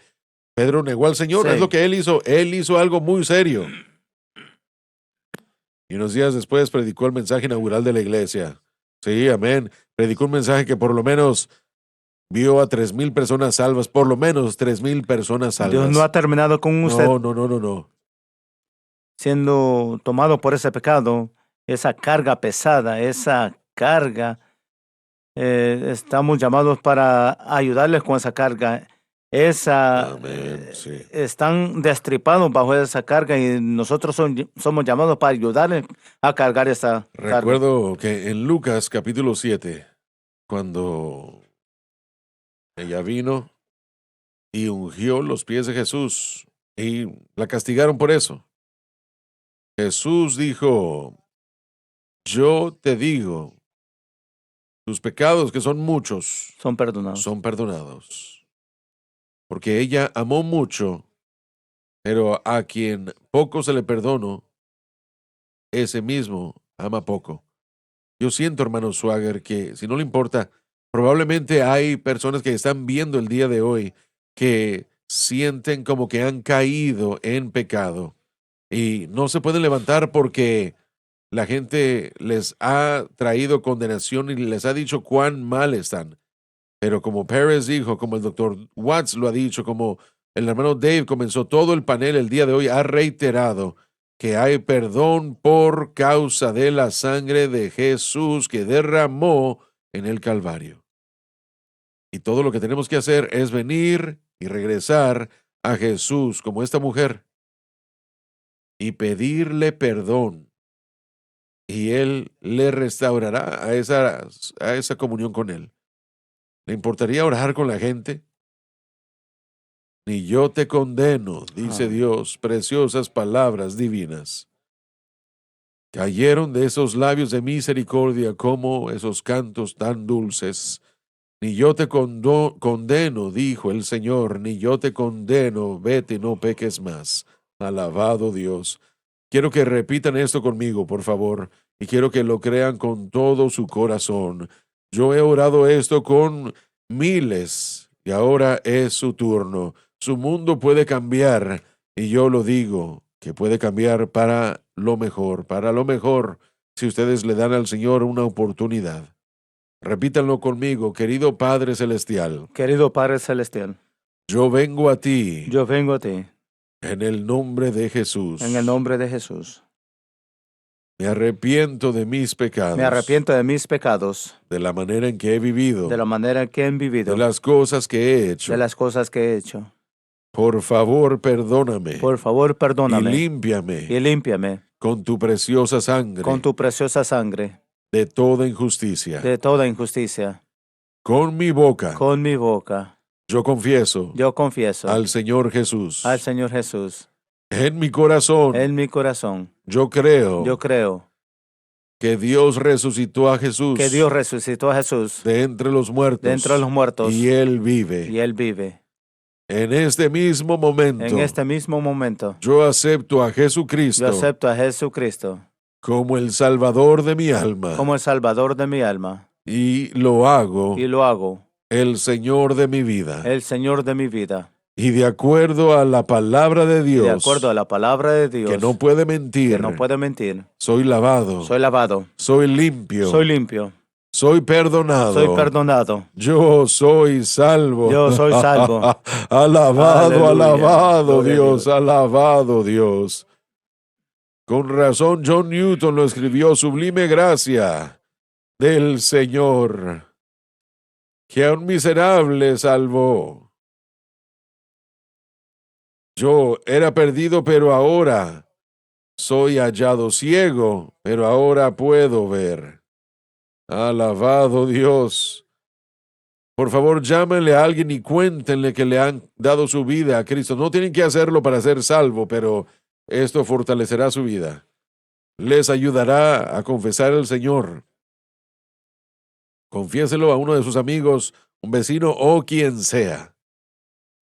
Pedro negó al Señor, es lo Sí. que él hizo. Él hizo algo muy serio. Y unos días después predicó el mensaje inaugural de la iglesia. Sí, amén. Predicó un mensaje que por lo menos vio a 3,000 personas salvas, por lo menos 3,000 personas Dios no ha salvas. terminado con usted No. siendo tomado por ese pecado, esa carga pesada, esa carga. Estamos llamados para ayudarles con esa carga. Amén, sí. Están destripados bajo esa carga y nosotros somos llamados para ayudarles a cargar esa carga. Recuerdo que en Lucas capítulo 7, cuando ella vino y ungió los pies de Jesús y la castigaron por eso. Jesús dijo: yo te digo, tus pecados, que son muchos, Son perdonados. son perdonados. Porque ella amó mucho, pero a quien poco se le perdonó, ese mismo ama poco. Yo siento, hermano Swagger, que si no le importa, probablemente hay personas que están viendo el día de hoy que sienten como que han caído en pecado y no se pueden levantar porque la gente les ha traído condenación y les ha dicho cuán mal están. Pero como Pérez dijo, como el doctor Watts lo ha dicho, como el hermano Dave comenzó, todo el panel el día de hoy ha reiterado que hay perdón por causa de la sangre de Jesús que derramó en el Calvario. Y todo lo que tenemos que hacer es venir y regresar a Jesús como esta mujer y pedirle perdón. Y Él le restaurará a esa comunión con Él. ¿Le importaría orar con la gente? Ni yo te condeno, dice Dios, preciosas palabras divinas. Cayeron de esos labios de misericordia como esos cantos tan dulces. Ni yo te condeno, dijo el Señor, ni yo te condeno, vete y no peques más. Alabado Dios. Quiero que repitan esto conmigo, por favor, y quiero que lo crean con todo su corazón. Yo he orado esto con miles y ahora es su turno. Su mundo puede cambiar y yo lo digo, que puede cambiar para lo mejor, si ustedes le dan al Señor una oportunidad. Repítanlo conmigo, querido Padre Celestial. Querido Padre Celestial, Yo vengo a ti yo vengo a ti en el nombre de Jesús. en el nombre de Jesús. Me arrepiento de mis pecados. Me arrepiento de mis pecados, De la manera en que he vivido. de la manera que he vivido, De las cosas que he hecho. de las cosas que he hecho. Por favor, perdóname. Por favor, perdóname Y límpiame y límpiame con tu preciosa sangre. con tu preciosa sangre. de toda injusticia. de toda injusticia. Con mi boca Con mi boca yo confieso yo confieso al Señor Jesús. al Señor Jesús. En mi corazón En mi corazón yo creo yo creo que Dios resucitó a Jesús que Dios resucitó a Jesús de entre los muertos, de entre los muertos y Él vive. y Él vive. En este mismo momento En este mismo momento yo acepto a Jesucristo yo acepto a Jesucristo como el Salvador de mi alma como el Salvador de mi alma y lo hago y lo hago el Señor de mi vida. el Señor de mi vida. Y de acuerdo a la palabra de Dios, De acuerdo a la palabra de Dios, que no puede mentir, que no puede mentir, soy lavado, soy lavado, soy limpio, soy limpio, soy perdonado, soy perdonado, yo soy salvo. yo soy salvo. Alabado, Aleluya. alabado Gloria a Dios, Dios. alabado Dios. Con razón John Newton lo escribió: sublime gracia del Señor, que a un miserable salvó. Yo era perdido, pero ahora soy hallado, ciego, pero ahora puedo ver. Alabado Dios. Por favor, llámenle a alguien y cuéntenle que le han dado su vida a Cristo. No tienen que hacerlo para ser salvo, pero esto fortalecerá su vida. Les ayudará a confesar al Señor. Confiéselo a uno de sus amigos, un vecino o quien sea.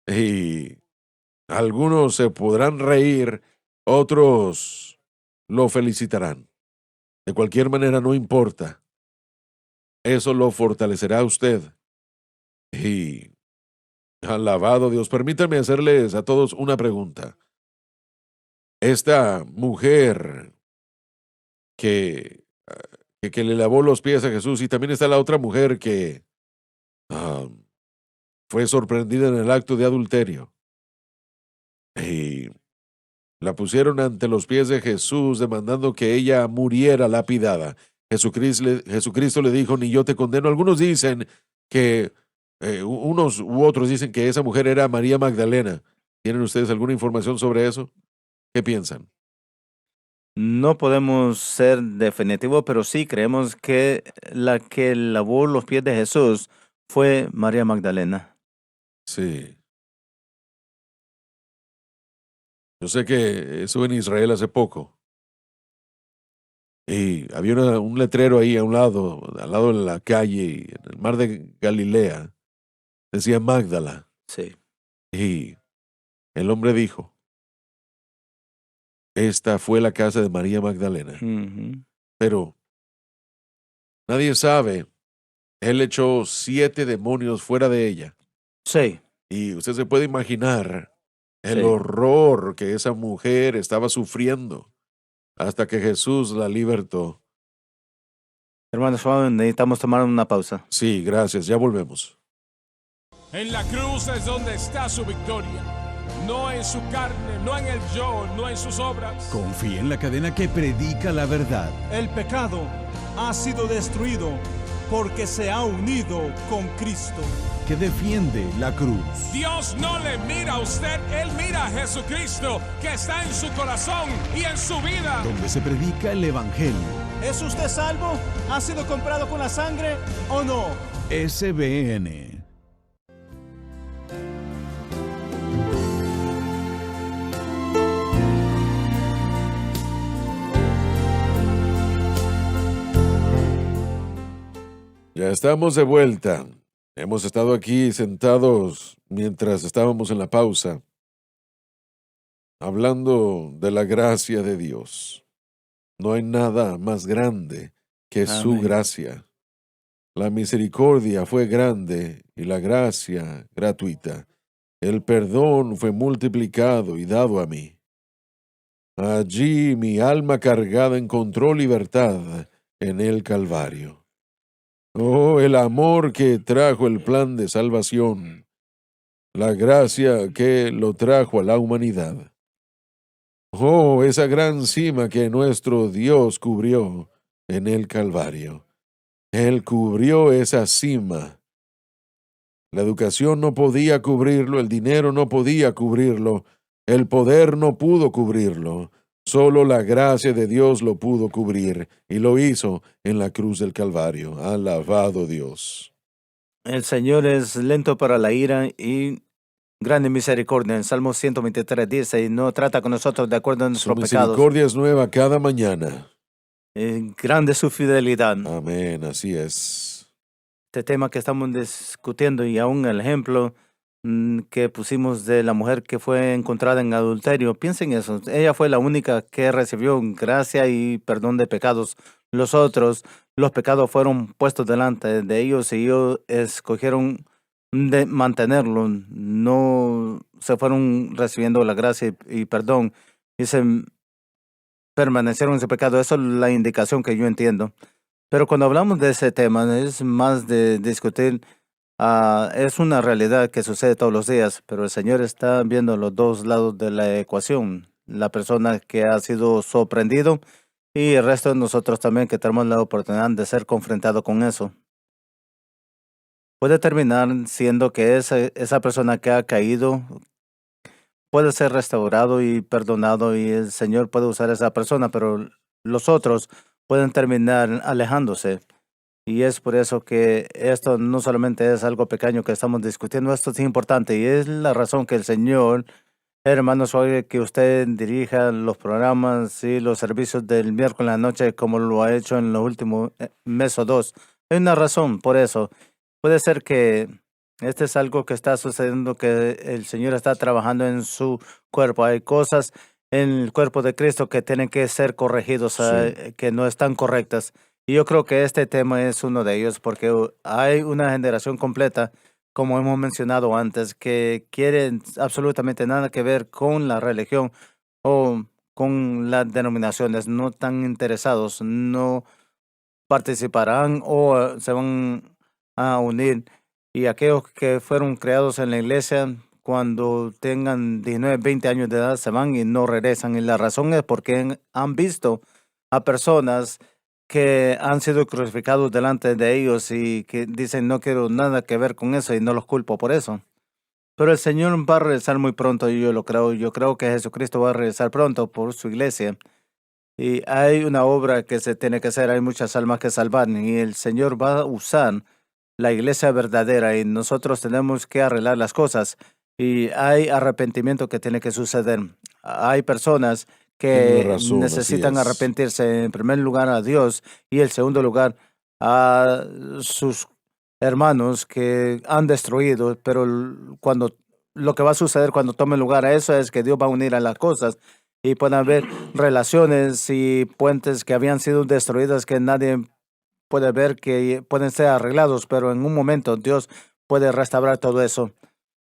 Y algunos se podrán reír, otros lo felicitarán. De cualquier manera, no importa. Eso lo fortalecerá a usted. Y alabado Dios, permítanme hacerles a todos una pregunta. Esta mujer que le lavó los pies a Jesús, y también está la otra mujer que fue sorprendida en el acto de adulterio. Y la pusieron ante los pies de Jesús, demandando que ella muriera lapidada. Jesucristo le dijo: ni yo te condeno. Algunos dicen que, unos u otros dicen que esa mujer era María Magdalena. ¿Tienen ustedes alguna información sobre eso? ¿Qué piensan? No podemos ser definitivos, pero sí creemos que la que lavó los pies de Jesús fue María Magdalena. Sí. Yo sé que estuve en Israel hace poco. Y había un letrero ahí al lado de la calle, en el mar de Galilea. Decía Magdala. Sí. Y el hombre dijo: esta fue la casa de María Magdalena. Ujú. Pero nadie sabe. Él echó 7 demonios fuera de ella. Sí. Y usted se puede imaginar el Sí. horror que esa mujer estaba sufriendo hasta que Jesús la libertó. Hermanos, necesitamos tomar una pausa. Sí, gracias. Ya volvemos. En la cruz es donde está su victoria. No en su carne, no en el yo, no en sus obras. Confía en la cadena que predica la verdad. El pecado ha sido destruido porque se ha unido con Cristo. Que defiende la cruz. Dios no le mira a usted, Él mira a Jesucristo que está en su corazón y en su vida. Donde se predica el evangelio. ¿Es usted salvo? ¿Ha sido comprado con la sangre o no? SBN. Ya estamos de vuelta. Hemos estado aquí sentados mientras estábamos en la pausa, hablando de la gracia de Dios. No hay nada más grande que su Amén. gracia. La misericordia fue grande y la gracia gratuita. El perdón fue multiplicado y dado a mí. Allí mi alma cargada encontró libertad en el Calvario. Oh, el amor que trajo el plan de salvación, la gracia que lo trajo a la humanidad. Oh, esa gran cima que nuestro Dios cubrió en el Calvario. Él cubrió esa cima. La educación no podía cubrirlo, el dinero no podía cubrirlo, el poder no pudo cubrirlo, Solo la gracia de Dios lo pudo cubrir y lo hizo en la cruz del Calvario. Alabado Dios. El Señor es lento para la ira y grande misericordia. En Salmo 123 dice, y no trata con nosotros de acuerdo a Su nuestros pecados. misericordia es nueva cada mañana. Grande su fidelidad. Amén, así es. Este tema que estamos discutiendo y aún el ejemplo que pusimos de la mujer que fue encontrada en adulterio, piensen eso, ella fue la única que recibió gracia y perdón de pecados. Los otros, los pecados fueron puestos delante de ellos y ellos escogieron de mantenerlo, no se fueron recibiendo la gracia y perdón y se permanecieron en ese pecado. Eso es la indicación que yo entiendo. Pero cuando hablamos de ese tema, es más de discutir, es una realidad que sucede todos los días, pero el Señor está viendo los dos lados de la ecuación. La persona que ha sido sorprendido y el resto de nosotros también que tenemos la oportunidad de ser confrontados con eso. Puede terminar siendo que esa persona que ha caído puede ser restaurado y perdonado y el Señor puede usar a esa persona, pero los otros pueden terminar alejándose. Y es por eso que esto no solamente es algo pequeño que estamos discutiendo, esto es importante y es la razón que el Señor, hermanos, oye que usted dirija los programas y los servicios del miércoles en la noche como lo ha hecho en los últimos mes o dos. Hay una razón por eso. Puede ser que este es algo que está sucediendo, que el Señor está trabajando en su cuerpo. Hay cosas en el cuerpo de Cristo que tienen que ser corregidos, Sí. que no están correctas. Y yo creo que este tema es uno de ellos porque hay una generación completa, como hemos mencionado antes, que quieren absolutamente nada que ver con la religión o con las denominaciones. No están interesados, no participarán o se van a unir. Y aquellos que fueron creados en la iglesia, cuando tengan 19, 20 años de edad, se van y no regresan. Y la razón es porque han visto a personas que han sido crucificados delante de ellos y que dicen no quiero nada que ver con eso y no los culpo por eso. Pero el Señor va a regresar muy pronto y yo lo creo. Yo creo que Jesucristo va a regresar pronto por su iglesia. Y hay una obra que se tiene que hacer, hay muchas almas que salvar y el Señor va a usar la iglesia verdadera y nosotros tenemos que arreglar las cosas y hay arrepentimiento que tiene que suceder. Hay personas Tiene que razón, así necesitan es. arrepentirse en primer lugar a Dios y en segundo lugar a sus hermanos que han destruido, pero cuando lo que va a suceder cuando tome lugar a eso es que Dios va a unir a las cosas y pueden haber relaciones y puentes que habían sido destruidas que nadie puede ver que pueden ser arreglados, pero en un momento Dios puede restaurar todo eso.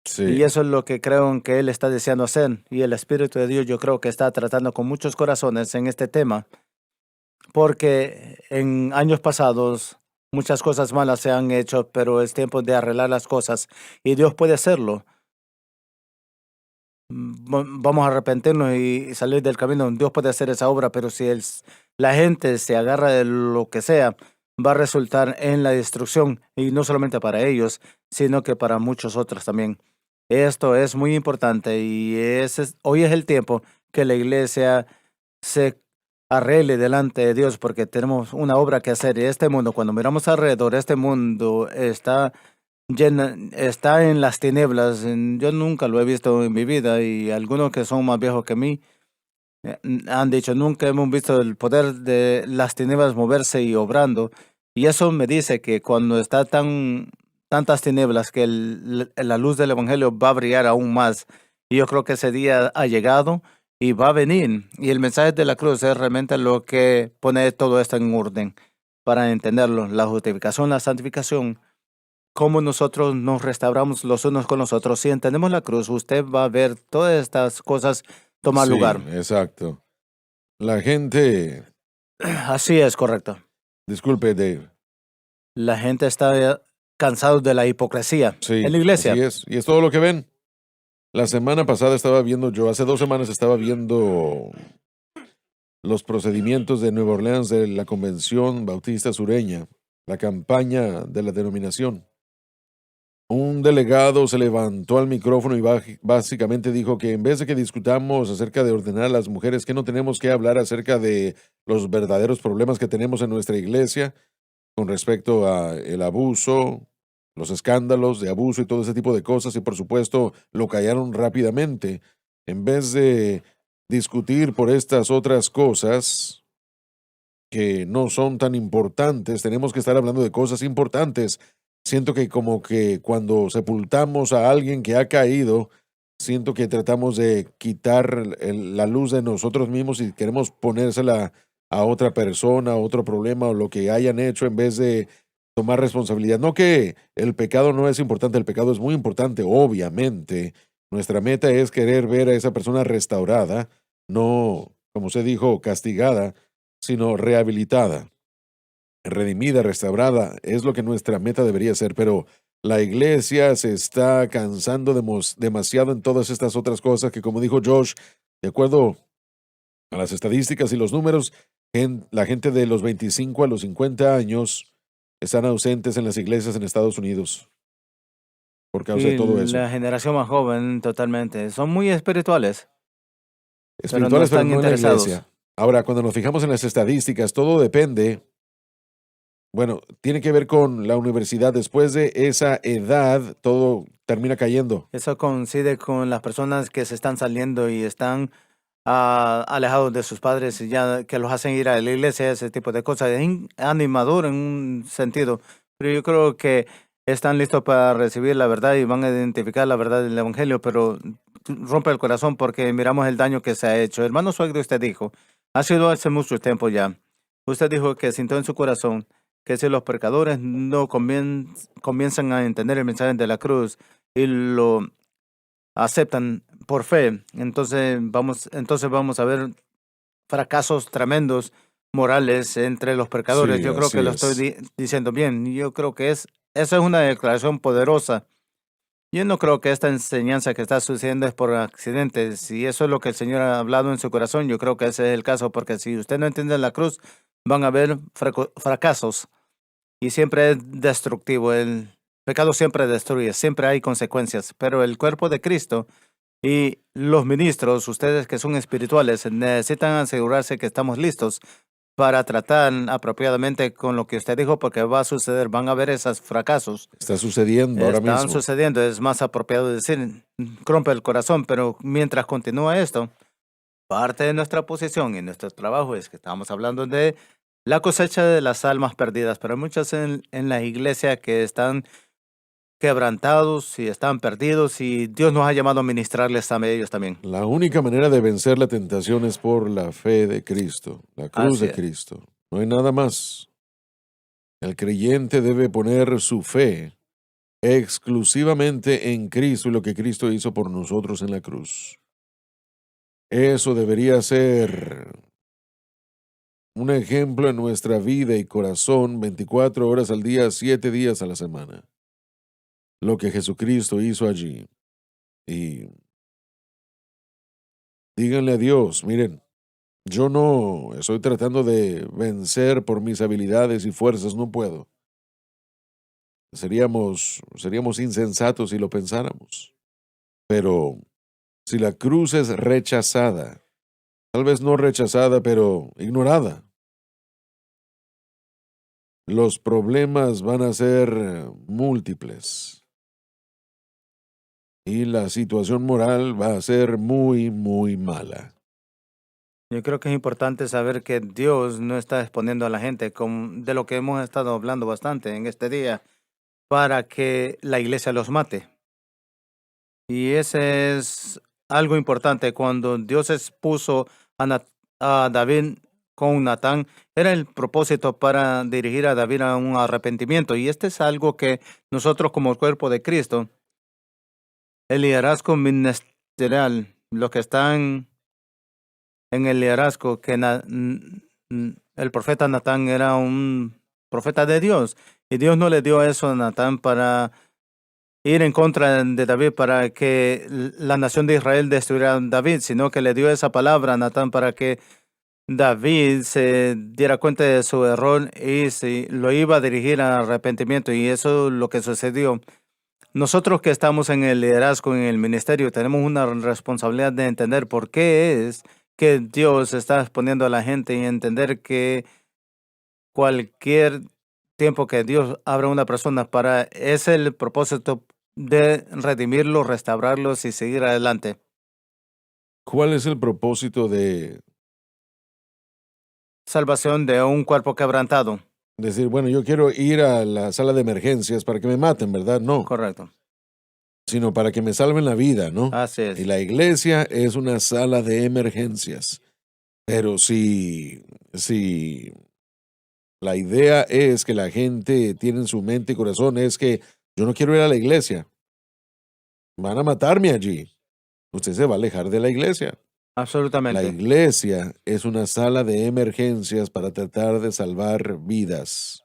Sí. Y eso es lo que creo que Él está deseando hacer. Y el Espíritu de Dios yo creo que está tratando con muchos corazones en este tema, porque en años pasados muchas cosas malas se han hecho, pero es tiempo de arreglar las cosas y Dios puede hacerlo. Vamos a arrepentirnos y salir del camino. Dios puede hacer esa obra, pero si la gente se agarra de lo que sea, va a resultar en la destrucción, y no solamente para ellos, sino que para muchos otros también. Esto es muy importante y hoy es el tiempo que la iglesia se arregle delante de Dios porque tenemos una obra que hacer. Y este mundo, cuando miramos alrededor, este mundo está está en las tinieblas. Yo nunca lo he visto en mi vida y algunos que son más viejos que mí han dicho nunca hemos visto el poder de las tinieblas moverse y obrando. Y eso me dice que cuando está tantas tinieblas que la luz del evangelio va a brillar aún más. Y yo creo que ese día ha llegado y va a venir. Y el mensaje de la cruz es realmente lo que pone todo esto en orden para entenderlo. La justificación, la santificación, cómo nosotros nos restauramos los unos con los otros. Si entendemos la cruz, usted va a ver todas estas cosas tomar Sí, lugar. exacto. La gente, Así es, correcto. disculpe, Dave. La gente está cansado de la hipocresía Sí, en la iglesia. así es. Y es todo lo que ven. La semana pasada estaba viendo, hace 2 semanas estaba viendo los procedimientos de Nueva Orleans de la Convención Bautista Sureña, la campaña de la denominación. un delegado se levantó al micrófono y básicamente dijo que en vez de que discutamos acerca de ordenar a las mujeres, que no tenemos que hablar acerca de los verdaderos problemas que tenemos en nuestra iglesia con respecto a el abuso, los escándalos de abuso y todo ese tipo de cosas, y por supuesto lo callaron rápidamente. En vez de discutir por estas otras cosas que no son tan importantes, tenemos que estar hablando de cosas importantes. Siento que como que cuando sepultamos a alguien que ha caído, siento que tratamos de quitar la luz de nosotros mismos y queremos ponérsela a otra persona, a otro problema o lo que hayan hecho en vez de tomar responsabilidad. No que el pecado no es importante, el pecado es muy importante, obviamente. Nuestra meta es querer ver a esa persona restaurada, no, como se dijo, castigada, sino rehabilitada, redimida, restaurada. Es lo que nuestra meta debería ser, pero la iglesia se está cansando demasiado en todas estas otras cosas que, como dijo Josh, de acuerdo a las estadísticas y los números, la gente de los 25 a los 50 años están ausentes en las iglesias en Estados Unidos por causa de Y todo eso. la generación más joven, totalmente. Son muy espirituales, pero no Espirituales, pero están no en la interesados. iglesia. Ahora, cuando nos fijamos en las estadísticas, todo depende. Bueno, tiene que ver con la universidad. Después de esa edad, todo termina cayendo. Eso coincide con las personas que se están saliendo y están alejados de sus padres y ya que los hacen ir a la iglesia, ese tipo de cosas. Es animador en un sentido, pero yo creo que están listos para recibir la verdad y van a identificar la verdad del evangelio, pero rompe el corazón porque miramos el daño que se ha hecho. Hermano Suegro, usted dijo, ha sido hace mucho tiempo ya. Usted dijo que sintió en su corazón que si los pecadores no comienzan a entender el mensaje de la cruz y lo aceptan por fe, entonces vamos a ver fracasos tremendos morales entre los pecadores. Sí, Yo creo así que lo estoy es. diciendo bien. Yo creo que eso es una declaración poderosa. Yo no creo que esta enseñanza que está sucediendo es por accidente. Si eso es lo que el Señor ha hablado en su corazón, yo creo que ese es el caso, porque si usted no entiende la cruz, van a haber fracasos y siempre es destructivo. El pecado siempre destruye, siempre hay consecuencias, pero el cuerpo de Cristo y los ministros, ustedes que son espirituales, necesitan asegurarse que estamos listos para tratar apropiadamente con lo que usted dijo, porque va a suceder, van a haber esos fracasos. Está sucediendo ahora Están mismo. sucediendo, es más apropiado decir, rompe el corazón, pero mientras continúa esto, parte de nuestra posición y nuestro trabajo es que estamos hablando de la cosecha de las almas perdidas, pero hay muchos en la iglesia que están quebrantados y están perdidos y Dios nos ha llamado a ministrarles a ellos también. La única manera de vencer la tentación es por la fe de Cristo, la cruz Así de es. Cristo. No hay nada más. El creyente debe poner su fe exclusivamente en Cristo y lo que Cristo hizo por nosotros en la cruz. Eso debería ser un ejemplo en nuestra vida y corazón 24 horas al día, 7 días a la semana. Lo que Jesucristo hizo allí. Y díganle a Dios, miren, yo no estoy tratando de vencer por mis habilidades y fuerzas, no puedo. Seríamos insensatos si lo pensáramos. Pero si la cruz es rechazada, tal vez no rechazada, pero ignorada, los problemas van a ser múltiples. Y la situación moral va a ser muy, muy mala. Yo creo que es importante saber que Dios no está exponiendo a la gente de lo que hemos estado hablando bastante en este día para que la iglesia los mate. Y ese es algo importante. Cuando Dios expuso a David con Natán, era el propósito para dirigir a David a un arrepentimiento. Y este es algo que nosotros como el cuerpo de Cristo, el liderazgo ministerial, los que están en el liderazgo, que el profeta Natán era un profeta de Dios. Y Dios no le dio eso a Natán para ir en contra de David, para que la nación de Israel destruyera a David, sino que le dio esa palabra a Natán para que David se diera cuenta de su error y lo iba a dirigir al arrepentimiento. Y eso es lo que sucedió. Nosotros que estamos en el liderazgo, en el ministerio, tenemos una responsabilidad de entender por qué es que Dios está exponiendo a la gente y entender que cualquier tiempo que Dios abra una persona es el propósito de redimirlos, restaurarlos y seguir adelante. ¿Cuál es el propósito de Salvación de un cuerpo quebrantado. decir, bueno, yo quiero ir a la sala de emergencias para que me maten, ¿verdad? No, Correcto. sino para que me salven la vida, ¿no? Así es. Y la iglesia es una sala de emergencias. Pero si la idea es que la gente tiene en su mente y corazón es que yo no quiero ir a la iglesia, van a matarme allí, usted se va a alejar de la iglesia. La Absolutamente. iglesia es una sala de emergencias para tratar de salvar vidas.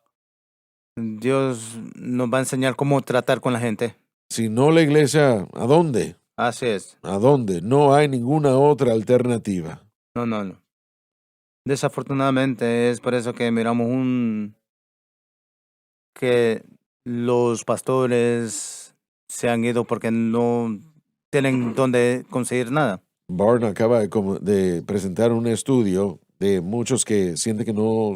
Dios nos va a enseñar cómo tratar con la gente. Si no la iglesia, ¿a dónde? Así es. ¿A dónde? No hay ninguna otra alternativa. No. Desafortunadamente es por eso que miramos que los pastores se han ido porque no tienen dónde conseguir nada. Barna acaba de presentar un estudio de muchos que sienten que no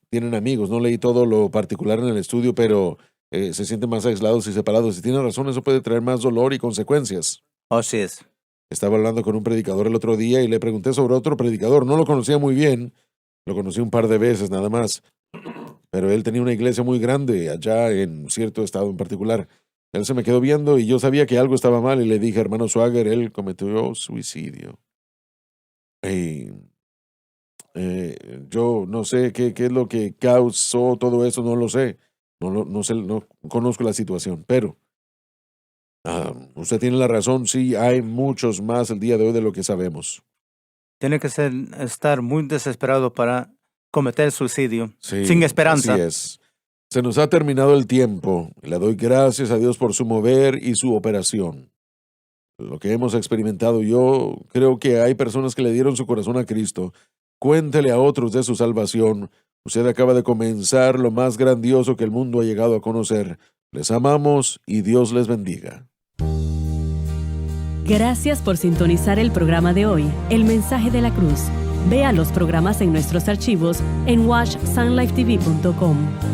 tienen amigos. No leí todo lo particular en el estudio, pero se sienten más aislados y separados. Y tiene razón, eso puede traer más dolor y consecuencias. Así es. Estaba hablando con un predicador el otro día y le pregunté sobre otro predicador. No lo conocía muy bien, lo conocí un par de veces nada más. Pero él tenía una iglesia muy grande allá en cierto estado en particular. Él se me quedó viendo y yo sabía que algo estaba mal y le dije, hermano Swagger, él cometió suicidio. Y, yo no sé qué es lo que causó todo eso, no lo sé. No sé, no conozco la situación, pero usted tiene la razón, sí, hay muchos más el día de hoy de lo que sabemos. Tiene que estar muy desesperado para cometer suicidio, Sí, sin esperanza. Así es. Se nos ha terminado el tiempo. Le doy gracias a Dios por su mover y su operación. Lo que hemos experimentado, yo creo que hay personas que le dieron su corazón a Cristo. Cuéntele a otros de su salvación. Usted acaba de comenzar lo más grandioso que el mundo ha llegado a conocer. Les amamos y Dios les bendiga. Gracias por sintonizar el programa de hoy, El Mensaje de la Cruz. Vea los programas en nuestros archivos en watchsunlifetv.com.